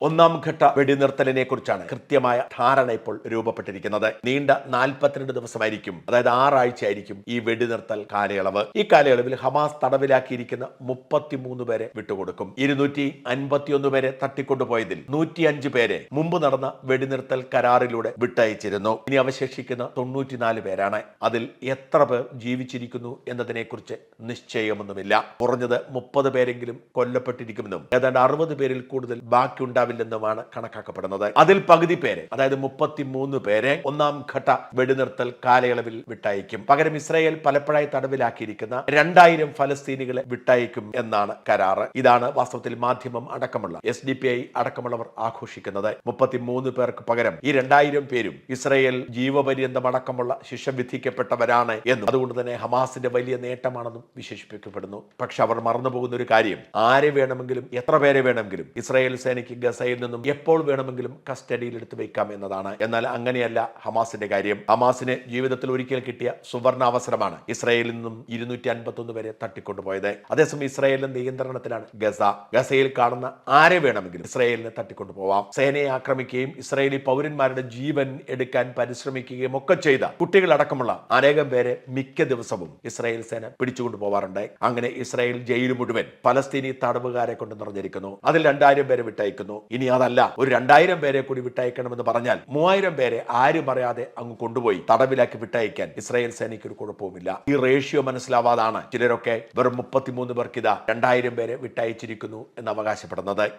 ഒന്നാം ഘട്ട വെടിനിർത്തലിനെ കുറിച്ചാണ് കൃത്യമായ ധാരണ ഇപ്പോൾ രൂപപ്പെട്ടിരിക്കുന്നത്. നീണ്ട 42 ദിവസമായിരിക്കും, അതായത് 6 ആഴ്ചയായിരിക്കും ഈ വെടിനിർത്തൽ കാലയളവ്. ഈ കാലയളവിൽ ഹമാസ് തടവിലാക്കിയിരിക്കുന്ന 33 പേരെ വിട്ടുകൊടുക്കും. 251 പേരെ തട്ടിക്കൊണ്ടുപോയതിൽ 105 പേരെ മുമ്പ് നടന്ന വെടിനിർത്തൽ കരാറിലൂടെ വിട്ടയച്ചിരുന്നു. ഇനി അവശേഷിക്കുന്ന 94 പേരാണ്. അതിൽ എത്ര പേർ ജീവിച്ചിരിക്കുന്നു എന്നതിനെക്കുറിച്ച് നിശ്ചയമൊന്നുമില്ല. കുറഞ്ഞത് 30 പേരെങ്കിലും കൊല്ലപ്പെട്ടിരിക്കുമെന്നും ഏതാണ്ട് 60 പേരിൽ കൂടുതൽ ബാക്കിയുണ്ടാവില്ലെന്നുമാണ് കണക്കാക്കപ്പെടുന്നത്. അതിൽ പകുതി പേരെ, അതായത് 33 പേരെ ഒന്നാം ഘട്ട വെടിനിർത്തൽ കാലയളവിൽ വിട്ടയക്കും. പകരം ഇസ്രായേൽ പലപ്പോഴായി തടവിലാക്കിയിരിക്കുന്ന 2000 ഫലസ്തീനികളെ വിട്ടയക്കും എന്നാണ് കരാറ്. ഇതാണ് വാസ്തവത്തിൽ മാധ്യമം അടക്കമുള്ള SDPI അടക്കമുള്ളവർ ആഘോഷിക്കുന്നത്. 33 പേർക്ക് പകരം ഈ 2000 പേരും ഇസ്രായേൽ ജീവപര്യന്തം അടക്കമുള്ള ശിക്ഷ വിധിക്കപ്പെട്ടവരാണ് എന്നും അതുകൊണ്ട് തന്നെ ഹമാസിന്റെ വലിയ നേട്ടമാണെന്നും വിശേഷിപ്പിക്കപ്പെടുന്നു. പക്ഷെ അവർ മറന്നുപോകുന്ന ഒരു കാര്യം, ആരെ വേണമെങ്കിലും എത്ര പേരെ വേണമെങ്കിലും ഇസ്രായേൽ സേനയ്ക്ക് ഗസയിൽ നിന്നും എപ്പോൾ വേണമെങ്കിലും കസ്റ്റഡിയിൽ എടുത്തു വയ്ക്കാം എന്നതാണ്. എന്നാൽ അങ്ങനെയല്ല ഹമാസിന്റെ കാര്യം. ഹമാസിന് ജീവിതത്തിൽ ഒരിക്കൽ കിട്ടിയ സുവർണ അവസരമാണ് ഇസ്രായേലിൽ നിന്നും 251 പേരെ തട്ടിക്കൊണ്ടുപോയത്. അതേസമയം ഇസ്രായേലിന്റെ നിയന്ത്രണത്തിലാണ് ഗസ. ഗസയിൽ കാണുന്ന ആരെ വേണമെങ്കിലും ഇസ്രായേലിനെ തട്ടിക്കൊണ്ടുപോവാം. സേനയെ ആക്രമിക്കുകയും ഇസ്രായേലി പൗരന്മാരുടെ ജീവൻ എടുക്കാൻ പരിശ്രമിക്കുകയും ഒക്കെ ചെയ്ത കുട്ടികളടക്കമുള്ള അനേകം പേരെ മിക്ക ദിവസവും ഇസ്രായേൽ സേന പിടിച്ചുകൊണ്ടു പോവാറുണ്ട്. അങ്ങനെ ഇസ്രായേൽ ജയിൽ മുഴുവൻ ഫലസ്തീനി തടവുകാരെ കൊണ്ട് നിറഞ്ഞിരിക്കുന്നു. അതിൽ 2000 പേരെ വിട്ടയക്കുന്നു. ഇനി അതല്ല, ഒരു 2000 പേരെ കൂടി വിട്ടയക്കണമെന്ന് പറഞ്ഞാൽ 3000 പേരെ ആരും അറിയാതെ അങ്ങ് കൊണ്ടുപോയി തടവിലാക്കി വിട്ടയക്കാൻ ഇസ്രായേൽ സേനയ്ക്ക് ഒരു കുഴപ്പവുമില്ല. ഈ റേഷ്യോ മനസ്സിലാവാതാണ് ചിലരൊക്കെ വെറും 33 പേർക്ക് ഇതാ 2000 പേരെ വിട്ടയച്ചിരിക്കുന്നു എന്ന് അവകാശപ്പെടുന്നത്.